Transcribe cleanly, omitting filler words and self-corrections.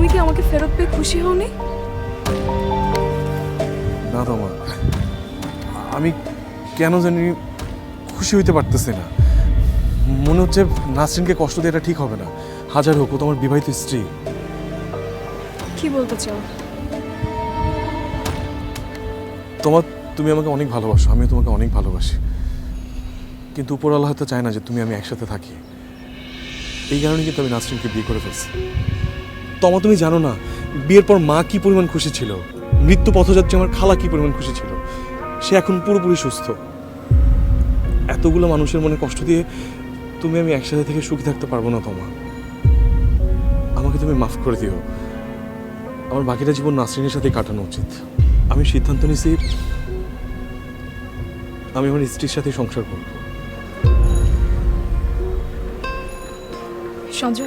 তুমি কি আমাকে ফেরত পেয়ে খুশি হওনি? না তোমা, আমি কেন জানি খুশি হইতে পারতেছি না। মনে হচ্ছে নাসরিনকে কষ্ট দিয়ে এটা ঠিক হবে না। হাজার হোক, ও তোমার বিবাহিত স্ত্রী। কি বলতে চাও? তুমি আমাকে অনেক ভালোবাসো, আমিও তোমাকে অনেক ভালোবাসি, কিন্তু উপরওয়ালা হয়তো চায় না যে তুমি আমি একসাথে থাকি। এই কারণে কিন্তু আমি নাসরিনকে বিয়ে করে ফেলছি। তুমি জানো না বিয়ের পর মা কি পরিমাণ খুশি ছিল, মৃত্যু পথযাত্রী আমার খালা কি পরিমাণ খুশি ছিল। সে এখন পুরোপুরি সুস্থ। এতগুলো মানুষের মনে কষ্ট দিয়ে তুমি আমি একসাথে থেকে সুখী থাকতে পারবো না তোমা। আমাকে তুমি মাফ করে দিও। আমার বাকিটা জীবন নাসরিনের সাথে কাটানো উচিত। আমি সিদ্ধান্ত নিয়েছি আমি আমার স্ত্রীর সাথে সংসার করব। সঞ্জু,